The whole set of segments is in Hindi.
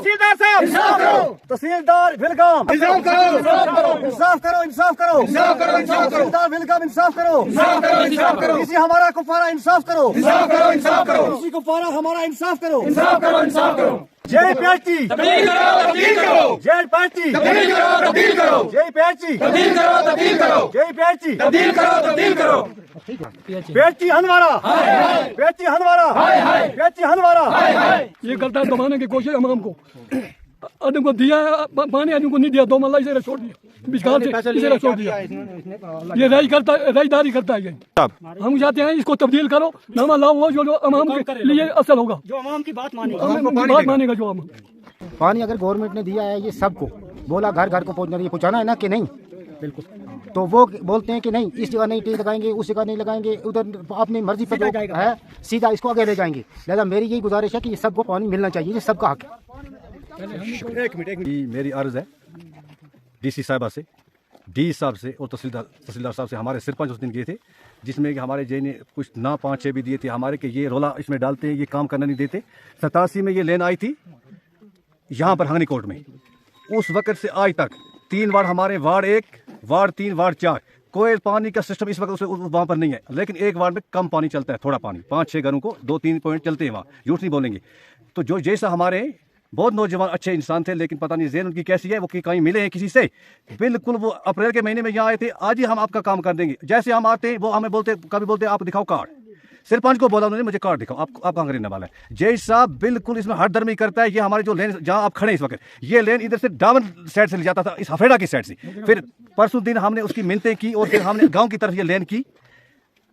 तहसीलदार साहब इंसाफ करो, तहसीलदार विलगाम इंसाफ करो, इंसाफ करो, इंसाफ करो, इंसाफ करो, तहसीलदार विलगाम इंसाफ करो, इंसाफ करो, इंसाफ करो, किसी हमारा कुपवारा इंसाफ करो, इंसाफ करो, इंसाफ करो, किसी कुपवारा हमारा इंसाफ करो, इंसाफ करो, इंसाफ करो। जय पीएचटी तब्दील करो, तब्दील करो, जय पीएचटी तब्दील करो, तब्दील करो, जय पीएचटी तब्दील करो, तब्दील करो, जय पीएचटी तब्दील करो, तब्दील करो। PHT Handwara, PHT Handwara, PHT Handwara. ये करता है दबाने की कोशिश हम को आदमी को दिया पानी, आदमी को नहीं दिया, 2 मल्ला इसे छोड़ दिया, बिस्कार से इसे छोड़ दिया। ये राजदारी करता है। ये हम चाहते हैं इसको तब्दील करो, नामा लाओ वो जो अवाम के लिए असल होगा, जो अवाम की बात मानेगा, जो अवाम। पानी अगर गवर्नमेंट ने दिया है ये सबको, बोला घर घर को पहुंचाना है ना कि नहीं, बिल्कुल, तो वो बोलते हैं कि नहीं इस जगह नहीं टील लगाएंगे, उस जगह नहीं लगाएंगे, उधर अपनी मर्जी पर है सीधा इसको आगे ले जाएंगे। लिहाजा मेरी यही गुजारिश है कि ये सबको पानी मिलना चाहिए, ये सबका हक है। एक मिनट मेरी अर्ज है डीसी साहबा से, डी साहब से और तहसीलदार साहब से। हमारे सरपंच उस दिन गए थे जिसमें कि हमारे जे ने कुछ ना 5-6 भी दिए थे हमारे के ये रोला इसमें डालते हैं, ये काम करना नहीं देते। 87 में ये लेन आई थी यहाँ पर हंगनी कोर्ट में, उस वक्त से आज तक 3 वार्ड हमारे, वार्ड 1, वार्ड 3, वार्ड 4, कोई पानी का सिस्टम इस वक्त वहाँ पर नहीं है। लेकिन एक वार्ड में कम पानी चलता है, थोड़ा पानी, 5-6 घरों को 2-3 पॉइंट चलते हैं वहाँ, झूठ नहीं बोलेंगे। तो जो जैसा हमारे बहुत नौजवान अच्छे इंसान थे, लेकिन पता नहीं जेन उनकी कैसी है, वो कहीं मिले हैं किसी से, बिल्कुल वो अप्रैल के महीने में यहाँ आए थे, आज ही हम आपका काम कर देंगे। जैसे हम आते हैं वो हमें बोलते, कभी बोलते आप दिखाओ कार्ड, सरपंच को बोला उन्होंने मुझे कार्ड दिखाओ, आप कहाँ रहने वाला है। जय साहब बिल्कुल इसमें हरदर्मी करता है। ये हमारे जो लेन जहाँ आप खड़े इस वक्त, ये लेन इधर से डामन साइड से ले जाता था, इस हफेड़ा की साइड से। फिर परसों दिन हमने उसकी मिन्नतें की और फिर हमने गाँव की तरफ ये लेन की।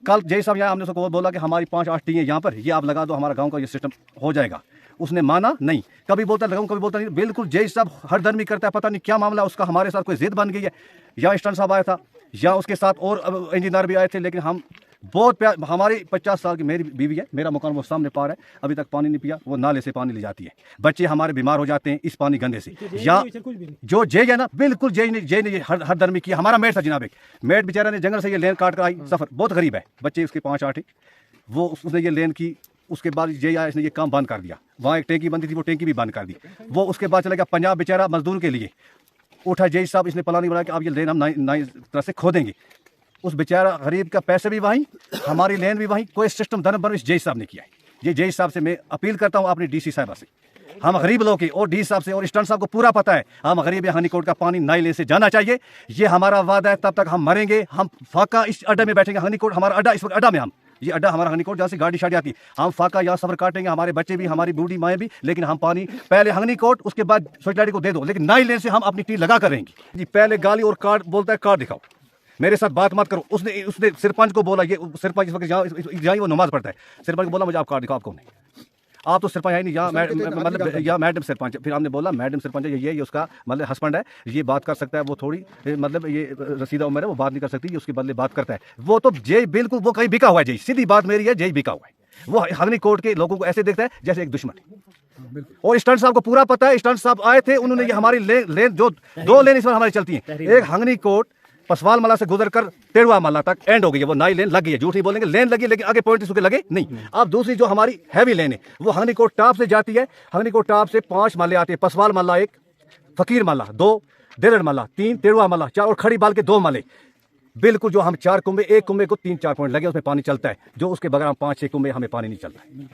कल जय साहब यहाँ हमने उसको बोला कि हमारी 5-8 टी है यहाँ पर, ये आप लगा दो, हमारा गाँव का ये सिस्टम हो जाएगा। उसने माना नहीं, कभी बोलता लगाऊं, कभी बोलता नहीं, बिल्कुल जय साहब हरदर्मी करता है। पता नहीं क्या मामला उसका, हमारे साथ कोई जिद बन गई है। या स्टन साहब आया था, या उसके साथ और इंजीनियर भी आए थे, लेकिन हम बहुत प्यार, हमारी 50 साल की मेरी बीवी है, मेरा मकान वो सामने पार है, अभी तक पानी नहीं पिया, वो नाले से पानी ले जाती है। बच्चे हमारे बीमार हो जाते हैं इस पानी गंदे से। या जो जय है ना, बिल्कुल जय ने हरदर्मी किया। हमारा मेट था जनाब, एक मेट बेचारा ने जंगल से ये लेन काट कर आई, सफर बहुत गरीब है, बच्चे उसके 5-8 वो उसने ये लेन की। उसके बाद जय आया, इसने ये काम बंद कर दिया। वहाँ एक टैंकी बनती थी, वो टैंकी भी बंद कर दी। वो उसके बाद चला गया पंजाब बेचारा मजदूर के लिए। उठा जय साहब, इसने प्लानिंग बनाया कि अब ये लेन हम नई तरह से खोदेंगे। उस बेचारा गरीब का पैसे भी वहीं, हमारी लेन भी वहीं, कोई सिस्टम धर्म बर्मिश जय साहब ने किया है। ये जय साहब से मैं अपील करता हूँ अपनी डीसी साहबा से, हम गरीब लोग की, और डी साहब से और स्टन साहब को पूरा पता है, हम गरीब हनी कोट का पानी नई लेन से जाना चाहिए। ये हमारा वादा है, तब तक हम मरेंगे। हम फाका इस अड्डे में बैठेंगे, हनी कोट हमारा अड्डा, इस वक्त अड्डा में हम, ये अड्डा हमारा हनी कोट जहाँ से गाड़ी शाड़ी आती, हम फाका यहाँ सफर काटेंगे, हमारे बच्चे भी, हमारी बूढ़ी माएँ भी। लेकिन हम पानी पहले हनी कोट, उसके बाद सोसाइटी को दे दो, लेकिन नई लेन से हम अपनी टील लगा करेंगे जी। पहले गाली और कार्ड बोलता है, कार्ड दिखाओ, मेरे साथ बात मत करो। उसने सरपंच को बोला, ये सरपंच इस वक्त जहाँ वो नमाज पढ़ता है, सरपंच को बोला मुझे आप कार्ड दिखाओ। आपको नहीं, आप तो सरपंच है नहीं, यहाँ मतलब यहाँ मैडम सरपंच। फिर हमने बोला मैडम सरपंच है, ये उसका मतलब हस्बैंड है, ये बात कर सकता है, वो थोड़ी मतलब ये रसीदा उम्र है, वो बात नहीं कर सकती, ये उसके बदले बात करता है। वो तो जय बिल्कुल वो कहीं बिका हुआ है, जय सीधी बात मेरी है, जय बिका हुआ है। वो हंगनी कोर्ट के लोगों को ऐसे देखता है जैसे एक दुश्मन। और स्टन साहब को पूरा पता है, स्टन साहब आए थे, उन्होंने ये हमारी लेन जो 2 लेन इस बार हमारी चलती है, एक हंगनी कोर्ट पसवाल मला से गुजर कर टेड़वा मला तक एंड हो गई है, वो नई लेन लगी है। झूठ नहीं बोलेंगे, लेन लगी, लेकिन आगे पॉइंट इसके लगे नहीं। अब दूसरी जो हमारी हैवी लेन है, वो हंगनी कोट टॉप से जाती है। हंगनी कोट टॉप से 5 माले आते हैं, पसवाल माला 1, फकीर माला 2, डेढ़ माला 3, टेड़वा माला 4 और खड़ी बाल के 2 माले। बिल्कुल जो हम 4 कुंबे, एक कुंबे को 3-4 पॉइंट लगे, उसमें पानी चलता है। जो उसके बगैर हम 5-6 कुंबे हमें पानी नहीं चलता है।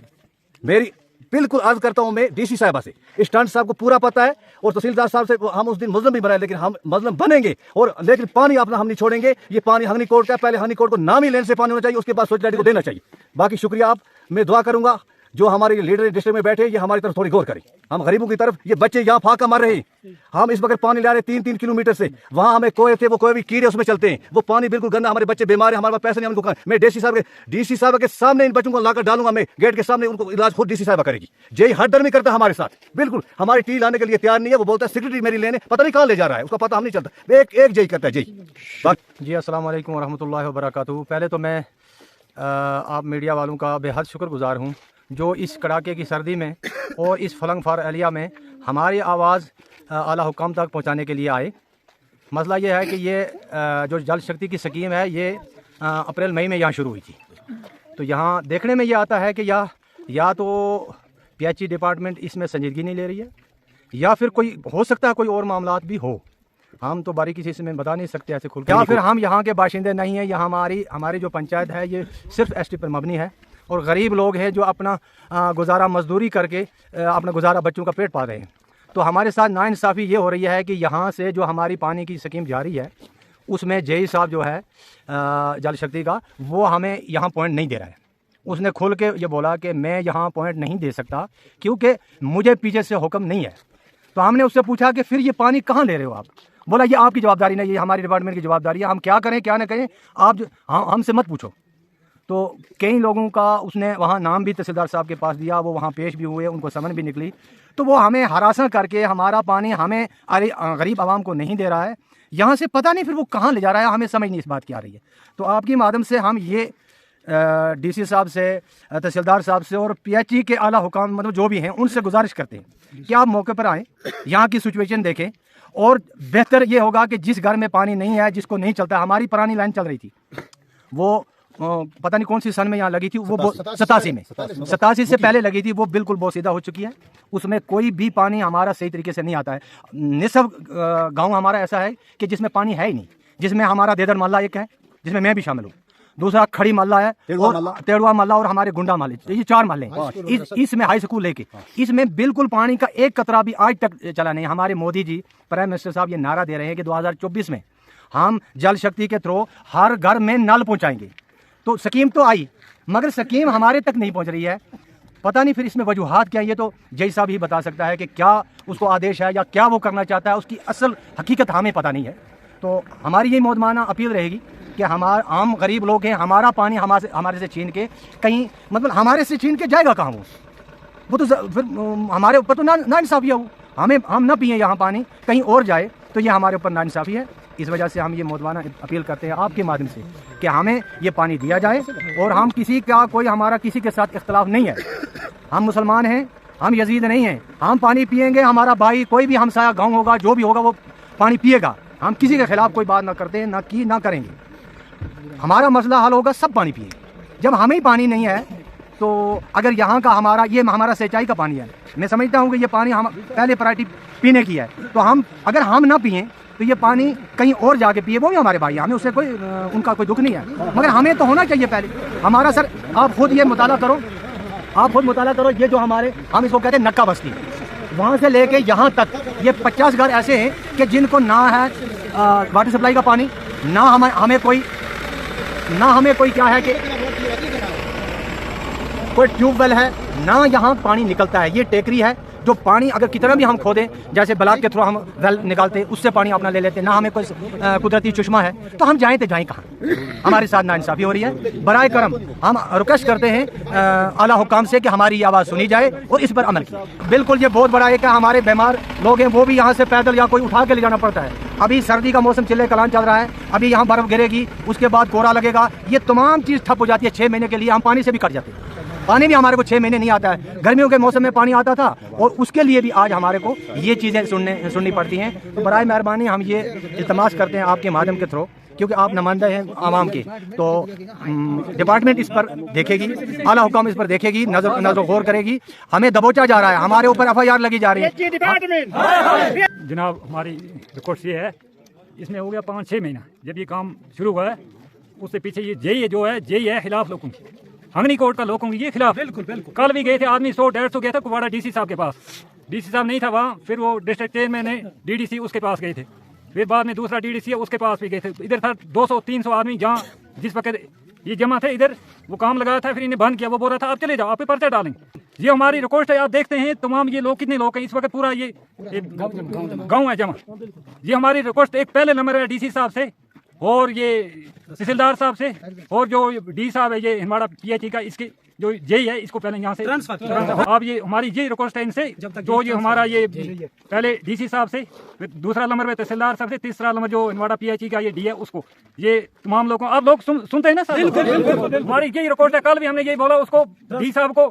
मेरी बिल्कुल अर्ज करता हूं मैं डीसी साहबा से, स्टंट साहब को पूरा पता है, और तहसीलदार साहब से। हम उस दिन मुज़ल्लम भी बनाए, लेकिन हम मुज़ल्लम बनेंगे, और लेकिन पानी अपना हम नहीं छोड़ेंगे। ये पानी हंगनी कोर्ट का, पहले हंगनी कोर्ट को नामी लेन से पानी होना चाहिए, उसके बाद सोसाइटी को देना चाहिए। बाकी शुक्रिया आप, मैं दुआ करूंगा जो हमारे लीडर डिस्ट्रिक्ट में बैठे, ये हमारी तरफ थोड़ी गौर करें। हम गरीबों की तरफ, ये बच्चे यहाँ फाका मर रहे हैं, हम इस वक्त पानी ला रहे 3-3 किलोमीटर से। वहाँ हमें कोए थे, वो कोए भी कीड़े उसमें चलते हैं, वो पानी बिल्कुल गंदा, हमारे बच्चे बीमार हैं, हमारे पास पैसे नहीं, उनको मैं डीसी साहब के सामने इन बच्चों को लाकर डालूंगा, मैं गेट के सामने, उनको इलाज खुद डीसी साहब करेगी। जय हरदर्मी करता है हमारे साथ, बिल्कुल हमारी टी लाने के लिए तैयार नहीं है। वो बोलता है सेक्रेटरी मेरी लेने, पता नहीं कहाँ ले जा रहा है, उसका पता हम नहीं चलता। एक जय करता है, जय जी। अस्सलाम वालेकुम वरहमतुल्लाहि वबरकातुहू। पहले तो मैं आप मीडिया वालों का बेहद शुक्रगुजार हूँ जो इस कड़ाके की सर्दी में और इस फलंग फार एलिया में हमारी आवाज़ आला हुकाम तक पहुँचाने के लिए आए। मसला ये है कि ये जो जल शक्ति की स्कीम है, ये अप्रैल मई में यहाँ शुरू हुई थी। तो यहाँ देखने में ये आता है कि या तो पीएचई डिपार्टमेंट इसमें संजीदगी नहीं ले रही है, या फिर कोई हो सकता है कोई और मामला भी हो, हम तो बारीकी से इसमें बता नहीं सकते ऐसे खुल के। या फिर हम यहाँ के बाशिंदे नहीं हैं, यहाँ हमारी जो पंचायत है ये सिर्फ एसटी पर मबनी है और गरीब लोग हैं जो अपना गुजारा मजदूरी करके अपना गुजारा बच्चों का पेट पाल रहे हैं। तो हमारे साथ नाइंसाफ़ी ये हो रही है कि यहाँ से जो हमारी पानी की स्कीम जारी है उसमें जेई साहब जो है जल शक्ति का, वो हमें यहाँ पॉइंट नहीं दे रहा है। उसने खुल के ये बोला कि मैं यहाँ पॉइंट नहीं दे सकता क्योंकि मुझे पीछे से हुक्म नहीं है। तो हमने उससे पूछा कि फिर ये पानी कहाँ ले रहे हो आप? बोला ये आपकी जवाबदारी नहीं, ये हमारी डिपार्टमेंट की जवाबदारी है, हम क्या करें क्या ना करें आप हमसे मत पूछो। तो कई लोगों का उसने वहाँ नाम भी तहसीलदार साहब के पास दिया, वो वहाँ पेश भी हुए, उनको समन भी निकली। तो वो हमें हरासा करके हमारा पानी हमें गरीब आवाम को नहीं दे रहा है, यहाँ से पता नहीं फिर वो कहाँ ले जा रहा है, हमें समझ नहीं इस बात की आ रही है। तो आपकी माध्यम से हम ये डीसी साहब से, तहसीलदार साहब से और पीएचई के आला हुकाम मतलब जो भी हैं उनसे गुजारिश करते हैं कि आप मौके पर आएँ, यहाँ की सिचुएशन देखें और बेहतर ये होगा कि जिस घर में पानी नहीं है, जिसको नहीं चलता, हमारी पुरानी लाइन चल रही थी वो पता नहीं कौन सी सन में यहाँ लगी थी, वो 87 से पहले लगी थी, वो बिल्कुल बोसीदा हो चुकी है, उसमें कोई भी पानी हमारा सही तरीके से नहीं आता है। निसब गांव हमारा ऐसा है कि जिसमें पानी है ही नहीं, जिसमें हमारा देदर मल्ला एक है जिसमें मैं भी शामिल हूँ, दूसरा खड़ी मल्ला है, तेड़ुआ मल्ला और हमारे गुंडा मल्ले, ये 4 मल्ले हैं। इसमें हाई स्कूल लेके इसमें बिल्कुल पानी का एक कतरा भी आज तक चला नहीं। हमारे मोदी जी प्राइम मिनिस्टर साहब ये नारा दे रहे हैं कि 2024 में हम जल शक्ति के थ्रू हर घर में नल पहुँचाएंगे। तो स्कीम तो आई मगर स्कीम हमारे तक नहीं पहुंच रही है, पता नहीं फिर इसमें वजूहात क्या है, ये तो जय साहब ही बता सकता है कि क्या उसको आदेश है या क्या वो करना चाहता है, उसकी असल हकीकत हमें पता नहीं है। तो हमारी यही मौदमाना अपील रहेगी कि हमारे आम गरीब लोग हैं, हमारा पानी हमारे से छीन के कहीं मतलब हमारे से छीन के जाएगा कहाँ वो तो फिर हमारे ऊपर तो नाइंसाफ़ी है, वो हम ना पिए यहाँ पानी कहीं और जाए, तो ये हमारे ऊपर नाइंसाफ़ी है। इस वजह से हम ये मौदमाना अपील करते हैं आपके माध्यम से कि हमें ये पानी दिया जाए और हम किसी का कोई हमारा किसी के साथ इख्तलाफ नहीं है, हम मुसलमान हैं, हम यजीद नहीं हैं, हम पानी पिएंगे, हमारा भाई कोई भी हमसाया गांव होगा जो भी होगा वो पानी पिएगा, हम किसी के खिलाफ कोई बात ना करते हैं, ना करेंगे। हमारा मसला हल होगा, सब पानी पिएंगे। जब हमें ही पानी नहीं है तो अगर यहाँ का हमारा सिंचाई का पानी है, मैं समझता हूँ कि ये पानी हम पहले प्रायोरिटी पीने की है, तो अगर हम ना पिएँ तो ये पानी कहीं और जाके पिए, वो भी हमारे भाई, हमें उससे उनका कोई दुख नहीं है, मगर हमें तो होना चाहिए पहले हमारा। सर आप खुद ये मुताला करो, ये जो हम इसको कहते हैं नक्का बस्ती, वहाँ से लेके यहाँ तक ये 50 घर ऐसे हैं कि जिनको ना है वाटर सप्लाई का पानी, ना हमें कोई क्या है कि कोई ट्यूबवेल है, ना यहाँ पानी निकलता है। ये टेकरी है जो पानी अगर कितना भी हम खोदें, जैसे ब्लॉक के थ्रू हम वेल निकालते हैं, उससे पानी अपना ले लेते हैं, ना हमें कोई कुदरती चश्मा है, तो हम जाएं तो जाएं कहाँ? हमारे साथ नाइंसाफ़ी हो रही है। बराए करम हम रिक्वेस्ट करते हैं आला हुकाम से कि हमारी आवाज़ सुनी जाए और इस पर अमल की। बिल्कुल ये बहुत बड़ा एक हमारे बीमार लोग हैं, वो भी यहाँ से पैदल या कोई उठा के ले जाना पड़ता है। अभी सर्दी का मौसम चिल्ले कलान चल रहा है, अभी यहाँ बर्फ़ गिरेगी, उसके बाद कोहरा लगेगा, ये तमाम चीज़ ठप हो जाती है। 6 महीने के लिए हम पानी से भी कट जाते हैं, पानी भी हमारे को 6 महीने नहीं आता है। गर्मियों के मौसम में पानी आता था और उसके लिए भी आज हमारे को ये चीज़ें सुननी पड़ती हैं। तो बराए मेहरबानी हम ये इल्तमास करते हैं आपके माध्यम के थ्रू, क्योंकि आप नुमाइंदे हैं आवाम के, तो डिपार्टमेंट इस पर देखेगी, आला हुकाम इस पर देखेगी, नजर गौर करेगी। हमें दबोचा जा रहा है, हमारे ऊपर FIR लगी जा रही है। जनाब हमारी रिकॉर्ड ये है, इसमें हो गया 5-6 महीना जब ये काम शुरू हुआ है, उससे पीछे ये जेई है खिलाफ लोगों की, हंगनी कोर्ट का लोगों की ये खिलाफ। बिल्कुल कल भी गए थे आदमी 100-150 गया था कुपवाड़ा डीसी साहब के पास, डीसी साहब नहीं था वहाँ, फिर वो डिस्ट्रिक्ट चेयरमैन है DDC उसके पास गए थे, फिर बाद में दूसरा DDC है उसके पास भी गए थे। इधर था 200-300 आदमी जहाँ जिस वक्त ये जमा थे, इधर वो काम लगाया था, फिर इन्हें बंद किया। वो बोल रहा था आप चले जाओ, आप पे पर्चा डालेंगे। ये हमारी रिक्वेस्ट है, आप देखते हैं तमाम ये लोग कितने लोग हैं इस वक्त, पूरा ये गाँव है जमा। ये हमारी रिक्वेस्ट एक पहले नंबर है DC साहब से और ये तहसीलदार साहब से, और जो D साहब है ये हमारा PHE का, इसके जो जेई है इसको पहले यहाँ से ट्रांसफर। अब ये हमारी ये रिक्वेस्ट है इनसे, जो ये हमारा ये पहले DC साहब से, दूसरा नंबर पे तहसीलदार साहब से, तीसरा नंबर जो हमारा PHE का ये D है उसको, ये तमाम लोगों आप लोग सुनते हैं ना सर, हमारी यही रिक्वेस्ट है। कल भी हमने यही बोला उसको, D साहब को,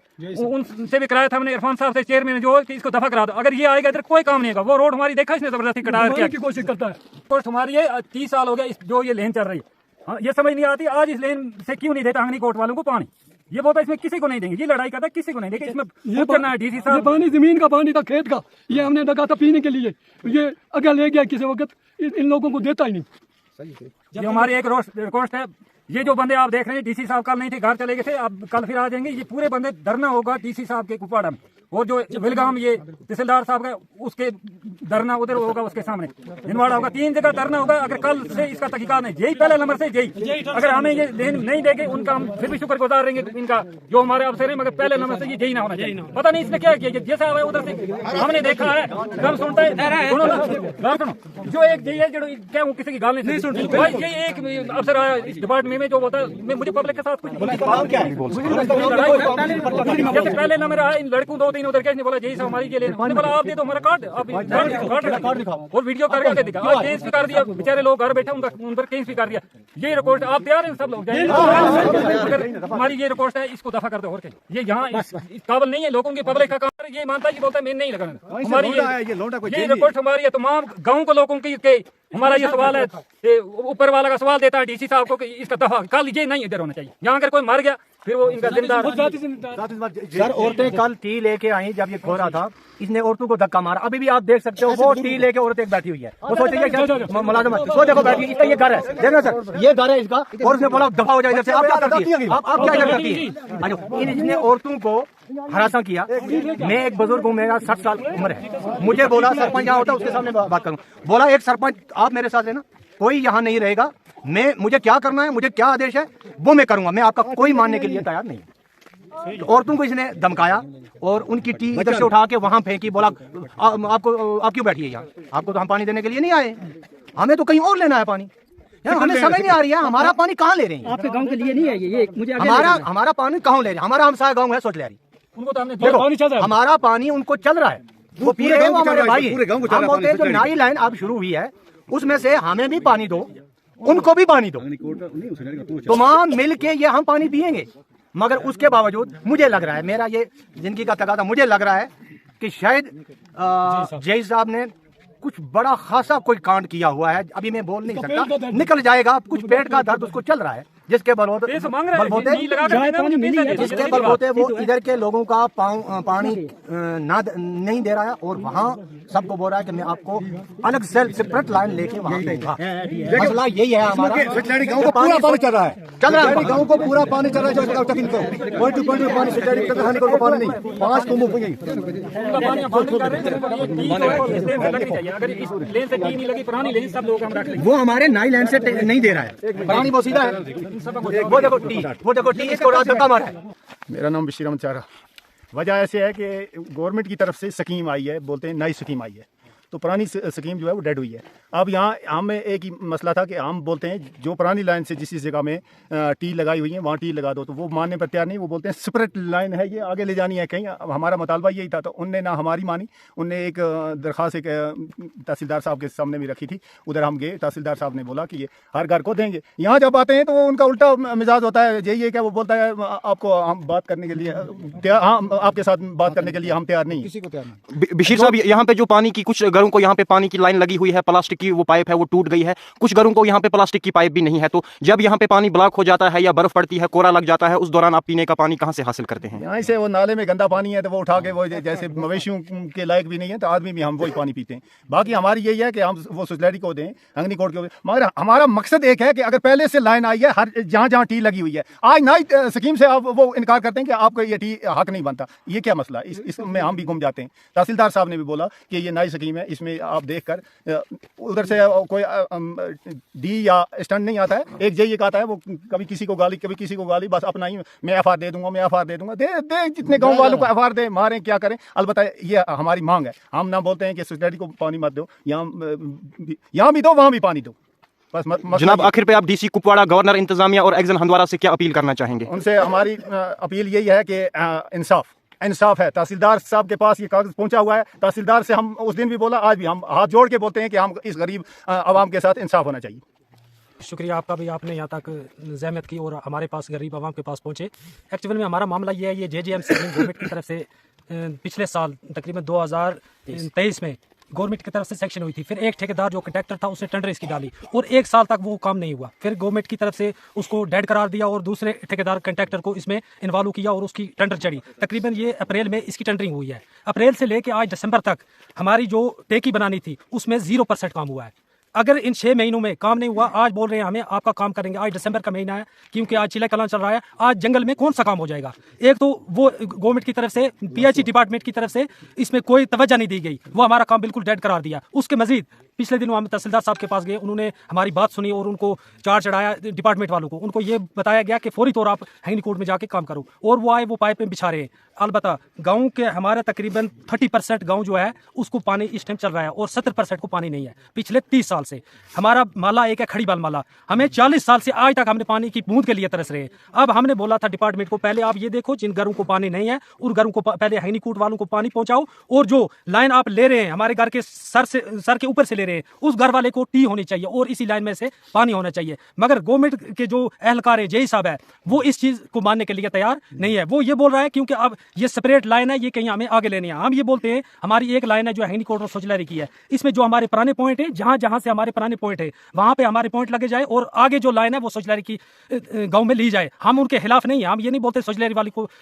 उनसे भी कराया था हमने, इरफान साहब से चेयरमैन जो है कि इसको दफा करा दो, अगर ये आएगा इधर कोई काम नहीं होगा। वो रोड हमारी देखा इसने जबरदस्ती कटा की कोशिश करता है। रिक्वेस्ट हमारी है 30 साल हो गया जो ये लेन चल रही है, ये समझ नहीं आती आज इस लेन से क्यों नहीं देता हंगनी कोर्ट वालों को पानी। ये बोलता है इसमें किसी को नहीं देंगे, ये लड़ाई करता है किसी को नहीं देंगे, इसमें ये करना है डीसी ये साहब। पानी जमीन का पानी था, खेत का, ये हमने लगा था पीने के लिए, ये अगर ले गया किसी वक्त इन लोगों को देता ही नहीं। ये हमारी एक रिक्वेस्ट है, ये जो बंदे आप देख रहे हैं डीसी साहब कल नहीं थे, घर चले गए थे, अब कल फिर आ जाएंगे। ये पूरे बंदे धरना होगा डीसी साहब के कुपवाड़ा में, और जो विलगाम ये तहसीलदार साहब का उसके धरना उधर होगा, उसके सामने जिनवाड़ा होगा, 3 जगह धरना होगा। अगर कल से इसका तहकीकात नहीं, यही पहले नंबर से यही, अगर हमें ये नहीं देंगे उनका हम फिर भी शुक्रगुजार रहेंगे इनका, जो हमारे अफसर है, मगर पहले नंबर से ये यही ना होना चाहिए। पता नहीं इसने क्या किया, जैसा आया उधर से हमने देखा है, गम सुनता है, सुनो जो एक यही है जो क्या वो किसी की गाल नहीं सुनती, ये एक अफसर आया इस डिपार्टमेंट में जो बोलता है मुझे पब्लिक के साथ कुछ जैसे पहले नंबर आया, इन लड़कों 2-3 उधर के बोला यही सब हमारी के लिए, उन्होंने बोला आप दे दो हमारा कार्ड, आप कार्ड दिखाओ, और वीडियो करके दिखा, आज केस भी कर दिया, बेचारे लोग घर बैठे उनका उन पर केस भी कर दिया। ये रिकॉर्ड आप तैयार हैं सब लोग, अगर हमारी ये रिकॉर्ड है इसको दफा कर दो, और क्या ये यहाँ इस काबिल नहीं है लोगों की पब्लिक का काम, ये मानता है, ये बोलता है मैं नहीं लगाना, हमारी ये रिकॉर्ड हमारी है, तमाम गाँव के लोगों की हमारा ये सवाल है, ऊपर वाला का सवाल देता है डीसी साहब को कि इसका दफा कल ये नहीं इधर होना चाहिए, यहाँ अगर कोई मर गया फिर वो इनका जिम्मेदार। सर औरतें कल टी लेके आई, जब ये खो रहा था इसने औरतों को धक्का मारा, अभी भी आप देख सकते हो वो टी लेके औरत एक बैठी हुई है, वो सोचिए मुलाजमत, वो देखो बैठी, इसका ये घर है, देखो सर ये घर है इसका, और उसने बोला दफा हो जाए इधर से, आप क्या करती है, आप क्या करती है, इसने औरतों को हरासा किया। मैं एक बुजुर्ग हूँ, मेरा 60 साल उम्र है, मुझे बोला सरपंच यहाँ होता है उसके सामने बात करूँ, बोला एक सरपंच आप मेरे साथ लेना, कोई यहाँ नहीं रहेगा, मुझे क्या करना है, मुझे क्या आदेश है वो मैं करूंगा, मैं आपका कोई मानने के लिए तैयार नहीं। तो औरतों को इसने धमकाया और उनकी टी इधर से उठा के वहां फेंकी, बोला आप क्यों बैठी है यहाँ, आपको तो हम पानी देने के लिए नहीं आए, हमें तो कहीं और लेना है पानी, हमें समझ नहीं आ रही है हमारा पानी कहाँ ले रहे हैं, आपके गांव के लिए नहीं है ये मुझे हमारा पानी कहाँ ले रहे हैं, हमारा हमसाया गाँव है सोचलेरी, उनको तो हमने हमारा पानी उनको चल रहा है, वो पी रहे हैं, हमारे भाई हम बोलते हैं जो नई लाइन अब शुरू हुई है उसमें से हमें भी पानी दो, उनको भी पानी दो, तमाम मिल के ये हम पानी पियेंगे। मगर उसके बावजूद मुझे लग रहा है, मेरा ये जिंदगी का तकादा, मुझे लग रहा है कि शायद जय साहब ने कुछ बड़ा खासा कोई कांड किया हुआ है, अभी मैं बोल नहीं सकता, निकल जाएगा, कुछ पेट का दर्द उसको चल रहा है, जिसके बलबोते वो इधर के लोगों का पानी नहीं दे रहा है, और वहाँ सबको बोल रहा है कि मैं आपको अलग सेपरेट लाइन लेके वहाँ दूंगा। मसला यही है हमारा, गाँव को पूरा पानी चल रहा है, गाँव को पूरा पानी चल रहा है, पॉइंट टू पॉइंट पानी सिंचाई को पानी नहीं, 5 वो हमारे नई लाइन से नहीं दे रहा है, पानी वो सीधा है, वो देखो टी इसको रात धक्का मारा है। मेरा नाम बशीर अहमद चारा। वजह ऐसे है कि गवर्नमेंट की तरफ से स्कीम आई है, बोलते हैं नई स्कीम आई है, तो पुरानी स्कीम जो है वो डेड हुई है। अब यहाँ हमें एक ही मसला था कि हम बोलते हैं जो पुरानी लाइन से जिस जगह में टी लगाई हुई है वहाँ टी लगा दो, तो वो मानने पर तैयार नहीं, वो बोलते हैं सेपरेट लाइन है, ये आगे ले जानी है कहीं। हमारा मुतालबा यही था, तो उनने ना हमारी मानी, उनने एक दरख्वास्त एक तहसीलदार साहब के सामने भी रखी थी, उधर हम गए, तहसीलदार साहब ने बोला कि ये हर घर को देंगे। यहाँ जब आते हैं तो वो उनका उल्टा मिजाज होता है, यही है क्या, वो बोलता है आपको हम बात करने के लिए हाँ आपके साथ बात करने के लिए हम तैयार नहीं, किसी को तैयार नहीं। बशीर साहब, यहाँ पे जो पानी की, कुछ घरों को यहाँ पे पानी की लाइन लगी हुई है, प्लास्टिक की वो पाइप है वो टूट गई है, कुछ घरों को यहाँ पे प्लास्टिक की पाइप भी नहीं है, तो जब यहाँ पे पानी ब्लॉक हो जाता है या बर्फ पड़ती है, कोरा लग जाता है, उस दौरान आप पीने का पानी कहाँ से हासिल करते हैं? यहाँ से वो नाले में गंदा पानी है, तो वो उठा के वो जैसे मवेशियों के लायक भी नहीं है, तो आदमी भी हम वही पानी पीते हैं। बाकी हमारी यही है कि हम वो सुसलैरी को दें, हंगनी कोट को, मगर हमारा मकसद एक है कि अगर पहले से लाइन आई है, हर जहाँ जहाँ टी लगी हुई है, आज नई स्कीम से आप वो इनकार करते हैं कि आपको ये टी हक नहीं बनता, ये क्या मसला है? इसमें हम भी घूम जाते हैं। तहसीलदार साहब ने भी बोला कि ये नई स्कीम है, इसमें आप देख कर उधर से कोई डी या स्टैंड नहीं आता है, एक जय एक आता है, वो कभी किसी को गाली कभी किसी को गाली, बस अपना ही मैं एफआर दे दूंगा, मैं एफआर दे दूंगा, दे जितने गांव वालों को एफआर दे, मारें क्या करें, अलबत्ता ये हमारी मांग है। हम ना बोलते हैं कि सोसाइटी को पानी मत दो, यहाँ भी दो वहाँ भी पानी दो, बस जनाब आखिर पे आप डीसी कुपवाड़ा, गवर्नर इंतजामिया और एक्जन हंदवारा से क्या अपील करना चाहेंगे? उनसे हमारी अपील यही है कि इंसाफ है। तहसीलदार साहब के पास ये कागज पहुंचा हुआ है, तहसीलदार से हम उस दिन भी बोला, आज भी हम हाथ जोड़ के बोलते हैं कि हम इस गरीब आवाम के साथ इंसाफ होना चाहिए। शुक्रिया आपका भी, आपने यहाँ तक जहमत की और हमारे पास गरीब आवाम के पास पहुँचे। एक्चुअल में हमारा मामला ये है, ये JJMC गवर्नमेंट की तरफ से पिछले साल तकरीबन 2023 में गवर्नमेंट की तरफ से सेक्शन हुई थी, फिर एक ठेकेदार जो कॉन्ट्रैक्टर था उसने टेंडर इसकी डाली और 1 साल तक वो काम नहीं हुआ। फिर गवर्नमेंट की तरफ से उसको डेड करार दिया और दूसरे ठेकेदार कॉन्ट्रैक्टर को इसमें इन्वॉल्व किया और उसकी टेंडर चढ़ी। तकरीबन ये अप्रैल में इसकी टेंडरिंग हुई है। अप्रैल से लेकर आज दिसंबर तक हमारी जो टेकी बनानी थी उसमें 0% काम हुआ है। अगर इन 6 महीनों में काम नहीं हुआ, आज बोल रहे हैं हमें आपका काम करेंगे, आज दिसंबर का महीना है क्योंकि आज चिल्ला कलां चल रहा है, आज जंगल में कौन सा काम हो जाएगा। एक तो वो गवर्नमेंट की तरफ से पीएचई डिपार्टमेंट की तरफ से इसमें कोई तवज्जो नहीं दी गई, वो हमारा काम बिल्कुल डेड करार दिया। उसके मजीद पिछले दिनों हम तहसीलदार साहब के पास गए, उन्होंने हमारी बात सुनी और उनको चार्ज चढ़ाया डिपार्टमेंट वालों को। उनको ये बताया गया कि फौरी तौर आप हैंगनी कोर्ट में जाके काम करो, और वो आए, वो पाइप में बिछा रहे हैं। अलबत्ता गाँव के हमारे तकरीबन 30% गाँव जो है उसको पानी इस टाइम चल रहा है और 70% को पानी नहीं है पिछले 30 साल से। हमारा माला एक है खड़ी बाल माला, हमें 40 साल से आज तक हमने पानी की बूंद के लिए तरस रहे हैं। अब हमने बोला था डिपार्टमेंट को, पहले आप ये देखो जिन घरों को पानी नहीं है उन घरों को पहले हैंगनी कोर्ट वालों को पानी पहुंचाओ, और जो लाइन आप ले रहे हैं हमारे घर के सर के ऊपर से ले रहे हैं उस घर वाले को टी होनी चाहिए और इसी लाइन में से पानी होना चाहिए। मगर गवर्नमेंट के जो एहलकार है, जेई साहब है, वो इस चीज को मानने के लिए तैयार नहीं है। वो ये बोल रहा है क्योंकि अब ये सेपरेट लाइन है, ये कहीं हमें आगे लेनी है। हम ये बोलते हैं हमारी एक लाइन है जो हैंगनी कोर्ट और सोचलारी की है, इसमें जो हमारे पुराने पॉइंट है, जहां जहां से हमारे पुराने पॉइंट है वहां पे हमारे पॉइंट लगे जाए और आगे जो लाइन है वो सोचलारी की गांव में ली जाए। हम उनके खिलाफ नहीं है, हम ये नहीं बोलते सोचलारी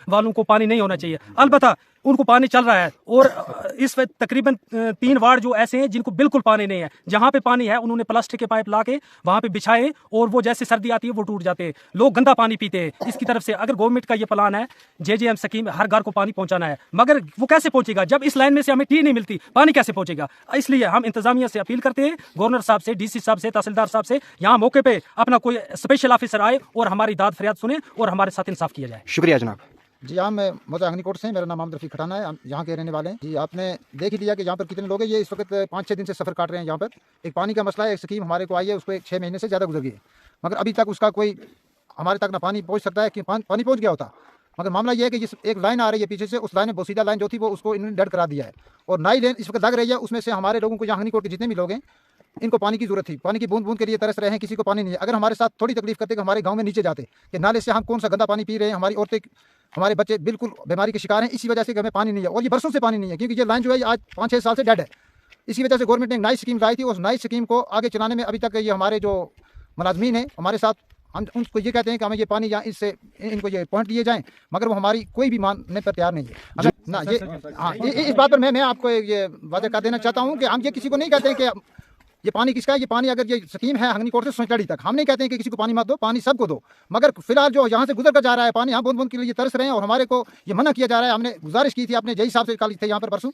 वालों को पानी नहीं होना चाहिए, अलबत्ता उनको पानी चल रहा है। और इस वक्त तकरीबन 3 वार्ड जो ऐसे हैं जिनको बिल्कुल पानी नहीं है। जहां पे पानी है उन्होंने प्लास्टिक के पाइप ला के वहां पे बिछाए और वो जैसे सर्दी आती है वो टूट जाते हैं, लोग गंदा पानी पीते हैं। इसकी तरफ से अगर गवर्नमेंट का ये प्लान है JJM स्कीम हर घर को पानी पहुंचाना है, मगर वो कैसे पहुंचेगा जब इस लाइन में से हमें टी नहीं मिलती, पानी कैसे पहुंचेगा। इसलिए हम इंतजामिया से अपील करते हैं, गवर्नर साहब से, DC साहब से, तहसीलदार साहब से, यहाँ मौके पे अपना कोई स्पेशल ऑफिसर आए और हमारी दाद फरियाद सुने और हमारे साथ इंसाफ किया जाए। शुक्रिया जनाब। जी हाँ, मैं मौजा हैंगनी कोर्ट से, मेरा नाम मोहम्मद रफीक खटाना है, हम यहाँ के रहने वाले हैं। जी आपने देख ही लिया कि यहाँ पर कितने लोग हैं। ये इस वक्त 5-6 दिन से सफ़र काट रहे हैं। यहाँ पर एक पानी का मसला है, एक स्कीम हमारे को आई है, उसको 6 महीने से ज़्यादा गुजर गई है, मगर अभी तक उसका कोई हमारे तक ना पानी पहुँच सकता है कि पानी पहुँच गया होता। मगर मामला ये है कि जिस एक लाइन आ रही है पीछे से, उस लाइन में बोसीदा लाइन जो थी वो उसको इन्होंने डेड करा दिया है, और नई लाइन इस वक्त लग रही है। उसमें से हमारे लोगों को यहाँ हैंगनी कोर्ट के जितने भी लोग हैं इनको पानी की जरूरत थी, पानी की बूंद बूंद के लिए तरस रहे हैं, किसी को पानी नहीं है। अगर हमारे साथ थोड़ी तकलीफ करते कि हमारे गांव में नीचे जाते कि नाले से हम कौन सा गंदा पानी पी रहे हैं, हमारी औरतें हमारे बच्चे बिल्कुल बीमारी के शिकार हैं इसी वजह से कि हमें पानी नहीं है, और ये बरसों से पानी नहीं है, क्योंकि ये लाइन जो है आज 5-6 साल से डेड है। इसी वजह से गवर्नमेंट ने एक नई स्कीम लाई थी, उस नई स्कीम को आगे चलाने में अभी तक ये हमारे जो मुलाजमीन हैं हमारे साथ, हम उनको ये कहते हैं कि हमें ये पानी या इससे इनको ये पॉइंट दिए जाएँ, मगर वो हमारी कोई भी मानने पर तैयार नहीं है। अगर ना ये हाँ, इस बात पर मैं आपको ये वादा कर देना चाहता हूँ कि हम ये किसी को नहीं कहते हैं कि ये पानी किसका है। ये पानी अगर ये स्कीम है हैंगनी कोर्ट से सोचलारी तक, हम नहीं कहते हैं कि किसी को पानी मत दो, पानी सबको दो, मगर फिलहाल जो यहाँ से गुजर कर जा रहा है पानी, यहाँ बूंद बूंद के लिए तरस रहे हैं और हमारे को ये मना किया जा रहा है। हमने गुजारिश की थी अपने जेई साहब से, कल थे यहाँ पर परसों,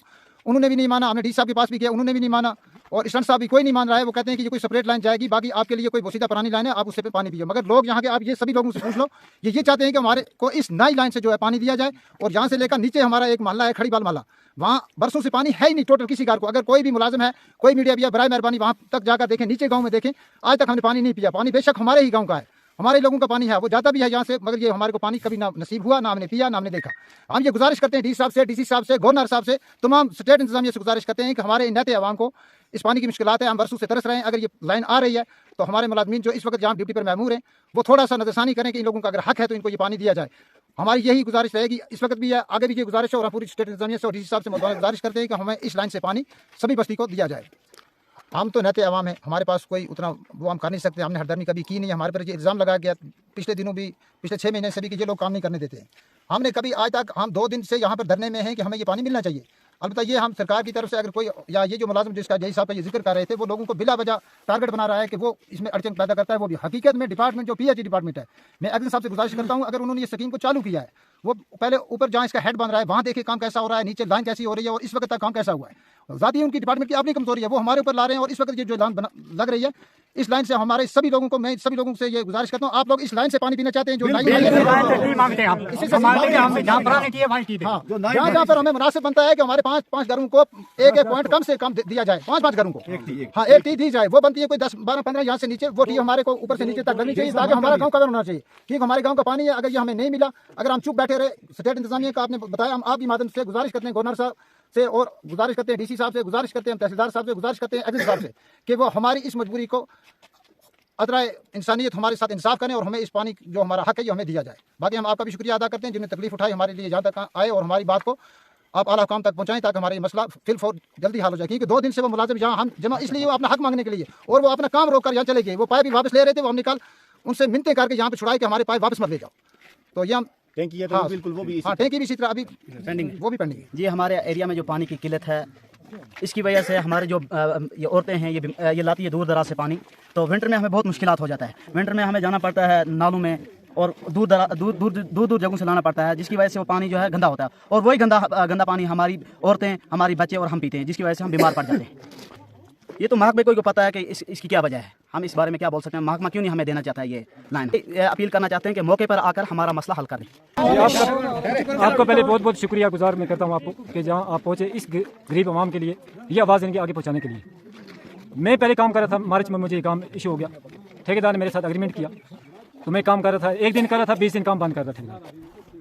उन्होंने भी नहीं माना, हमने DC साहब के पास भी किया, उन्होंने भी नहीं माना, और स्टंट साहब भी कोई नहीं मान रहा है। वो कहते हैं कि ये कोई सेपरेट लाइन जाएगी, बाकी आपके लिए कोई बोसीदा पुरानी लाइन है, आप उससे पे पानी पियो। मगर लोग यहाँ के, आप ये सभी लोगों से पूछ लो, ये चाहते हैं कि हमारे को इस नई लाइन से जो है पानी दिया जाए, और यहाँ से लेकर नीचे हमारा एक मोहल्ला है खड़ी बाल मोहल्ला, वहाँ बरसों से पानी है ही नहीं टोटल किसी घर को। अगर कोई भी मुलाजिम है, कोई मीडिया भी है, बराए मेहरबानी वहाँ तक जाकर देखें, नीचे गाँव में देखें, आज तक हमने पानी नहीं पिया। पानी बेशक हमारे ही गाँव का है, हमारे लोगों का पानी है, वो जाता भी है यहाँ से, मगर ये हमारे को पानी कभी ना नसीब हुआ, ना हमने पिया, ना हमने देखा। हम ये गुजारिश करते हैं DC साहब से, DC साहब से, गवर्नर साहब से, तमाम स्टेट इंतजामिया से गुजारिश करते हैं कि हमारे इन्नते अवाम को इस पानी की मुश्किलात है, हम बरसों से तरस रहे हैं। अगर ये लाइन आ रही है तो हमारे मुलाजमीन जो इस वक्त जहाँ ड्यूटी पर महमूर हैं वो थोड़ा सा नजरसानी करें कि इन लोगों का अगर हक है तो इनको ये पानी दिया जाए। हमारी यही गुजारिश रहेगी, इस वक्त भी है, आगे भी ये गुजारिश है, और हम पूरी स्टेट इंतजामिया से और DC साहब से गुजारिश करते हैं कि हमें इस लाइन से पानी सभी बस्ती को दिया जाए। हम तो नहते अवाम है, हमारे पास कोई उतना वो हम कर नहीं सकते, हमने हरदर्मी कभी की नहीं, हमारे पर ये इल्ज़ाम लगाया गया पिछले दिनों भी, पिछले 6 महीने से भी कि ये लोग काम नहीं करने देते हैं। हमने कभी आज तक, हम 2 दिन से यहाँ पर धरने में हैं कि हमें ये पानी मिलना चाहिए। अलबत्ता ये हम सरकार की तरफ से अगर कोई, या ये जो मुलाजिम जिसका जेई साहब ये जिक्र कर रहे थे, वो लोगों को बिला वजह टारगेट बना रहा है कि वो इसमें अड़चन पैदा करता है, वो भी हकीकत में डिपार्टमेंट जो PHE डिपार्टमेंट है, मैं अग्नि साहब से गुजारिश करता हूँ, अगर उन्होंने ये स्कीम को चालू किया है, वो पहले ऊपर जहाँ इसका हेड बन रहा है वहाँ देखे काम कैसा हो रहा है, नीचे लाइन कैसी हो रही है और इस वक्त तक काम कैसा हुआ है। ज़ाती उनकी डिपार्टमेंट की अपनी कमजोरी है, वो हमारे ऊपर ला रहे हैं, और इस वक्त ये जो लाइन लग रही है, इस लाइन से हमारे सभी लोगों को, मैं सभी लोगों से ये गुजारिश करता हूँ, आप लोग इस लाइन से पानी पीना चाहते हैं जो लाइन जहाँ पर हमें मुनासिब बनता है कि हमारे 5 घरों को एक पॉइंट कम से कम दिया जाए, 5 घरों को हाँ एक टी दी जाए। वो बनती है कोई 10-12-15 यहाँ से नीचे, वो टी हमारे को ऊपर से नीचे तक करनी चाहिए ताकि हमारा गाँव कवर होना चाहिए, क्योंकि हमारे गाँव का पानी है। अगर ये हमें नहीं मिला, अगर हम चुप बैठे रहे, स्टेट इंतजामिया का आपने बताया, हम आपकी माध्यम से गुजारिश करते हैं गवर्नर साहब से, और गुजारिश करते हैं DC साहब से, गुजारिश करते हैं तहसीलदार साहब से, गुजारिश करते हैं एग्जिट साहब से कि वो हमारी इस मजबूरी को अदरा इंसानियत हमारे साथ इंसाफ करें और हमें इस पानी जो हमारा हक है ये हमें दिया जाए। बाकी हम आपका भी शुक्रिया अदा करते हैं जिन्हें तकलीफ उठाई हमारे लिए यहाँ तक आए और हमारी बात को आप आला काम तक पहुंचाएं ताकि हमारा ये मसला फिलफौर जल्दी हल हो जाए। क्योंकि 2 दिन से वो मुलाजिम यहाँ हम जमा इसलिए वो अपना हक मांगने के लिए, और वो अपना काम रोक कर यहाँ चले गए। वो पाइप भी वापस ले रहे थे, वो हमने कल उनसे मिन्नतें करके यहाँ पे छुड़ाई कि हमारे पाइप वापस मत ले जाओ। तो ये हम टैंकी है तो हाँ, बिल्कुल वो भी हाँ टैंकी भी इसी तरह अभी पेंडिंग, वो भी पेंडिंग है। जी हमारे एरिया में जो पानी की किल्लत है, इसकी वजह से हमारे जो ये औरतें हैं ये लाती है दूर दराज से पानी, तो विंटर में हमें बहुत मुश्किलात हो जाता है। विंटर में हमें जाना पड़ता है नालों में और दूर दूर जगहों से लाना पड़ता है, जिसकी वजह से वो पानी जो है गंदा होता है, और वही गंदा पानी हमारी औरतें, हमारी बच्चे और हम पीते हैं, जिसकी वजह से हम बीमार पड़ जाते हैं। ये तो महकमे को पता है कि इसकी क्या वजह है। हम इस बारे में क्या बोल सकते हैं, महकमा क्यों नहीं हमें देना चाहता है ये लाइन। अपील करना चाहते हैं कि मौके पर आकर हमारा मसला हल कर दें। आपका पहले बहुत बहुत शुक्रिया गुजार मैं करता हूँ आपको कि जहाँ आप पहुँचे इस गरीब आवाम के लिए, ये आवाज़ इनके आगे पहुँचाने के लिए। मैं पहले काम कर रहा था, मार्च में मुझे ये काम इशू हो गया, ठेकेदार ने मेरे साथ एग्रीमेंट किया, तो मैं काम कर रहा था, 1 दिन कर रहा था, 20 दिन काम बंद कर रहा था।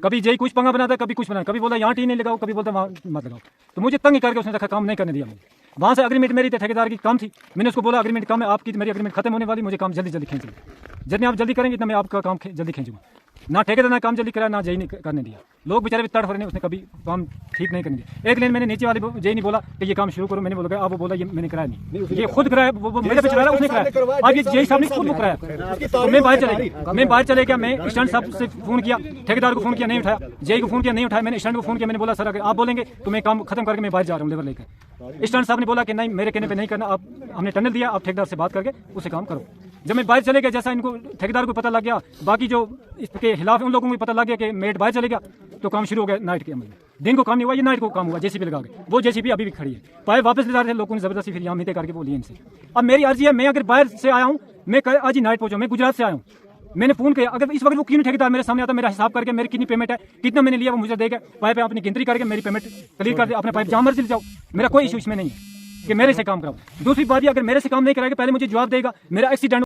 कभी जय कुछ पंगा बनाता, कभी कुछ बना, कभी बोला यहाँ टी नहीं लगाओ, कभी बोलता वहाँ मत लगाओ। तो मुझे तंग करके उसने रखा, काम नहीं करने दिया मुझे। वहाँ से एग्रीमेंट मेरी थी, ठेकेदार की कम थी, मैंने उसको बोला एग्रीमेंट कम है आपकी, मेरी एग्रीमेंट खत्म होने वाली, मुझे काम जल्दी जल्दी खींच लीजिए, जितने आप जल्दी करेंगे इतना मैं आपका काम जल्दी खींचूंगा। ना ठेकेदार ने काम जल्दी कराया, ना जय नहीं करने दिया। लोग बेचारे भी तड़फ रहे हैं, उसने कभी काम ठीक नहीं करने दिया। एक दिन मैंने नीचे वाले जय नहीं बोला कि ये काम शुरू करो, मैंने बोला आप, वो बोला ये मैंने कराया नहीं, ये खुद कराया, वो मेरे पे चला उसने कराया। अब ये जय साहब ने खुद कराया, तो मैं बाहर चले गया, मैं स्टैंड साहब से फोन किया, ठेकेदार को फोन किया नहीं उठाया, जय को फोन किया नहीं उठाया, मैंने स्टैंड को फोन किया, मैंने बोला सर अगर आप बोलेंगे तो मैं काम खत्म करके मैं बाहर जा रहा हूँ लेबर लेकर। स्टैंड साहब ने बोला कि नहीं मेरे कहने पे नहीं करना, आप हमने टनल दिया, आप ठेकेदार से बात करके उसे काम करो। जब मैं बाहर चले गया, जैसा इनको ठेकेदार को पता लग गया, बाकी जो इसके खिलाफ उन लोगों को पता लग गया कि मेट बाहर चले गया, तो काम शुरू हो गया नाइट के अमल में। दिन को काम नहीं हुआ, ये नाइट को काम हुआ, जेसीबी लगा के। वो जेसीबी अभी भी खड़ी है, पाइप वापस ले जा रहे थे, लोगों ने जबरदस्ती फिर यहाँ मीते करके बोली इनसे। अब मेरी अर्जी है, मैं अगर बाहर से आया हूँ, मैं आज ही नाइट पहुंचा, मैं गुजरात से आया हूँ, मैंने फोन किया, अगर इस वक्त वो क्यों ठेकेदार मेरे सामने आता, मेरा हिसाब करके मेरी कितनी पेमेंट है, कितना मैंने लिया, वो मुझे देगा, पाइप अपनी गिनती करके मेरी पेमेंट क्लियर कर दे, अपने पाइप जहाँ मर्जी ले जाओ, मेरा कोई इशू इसमें नहीं है कि मेरे से काम कराओ। दूसरी बात, अगर मेरे से काम नहीं कराएगा, पहले मुझे जवाब देगा, मेरा एक्सीडेंट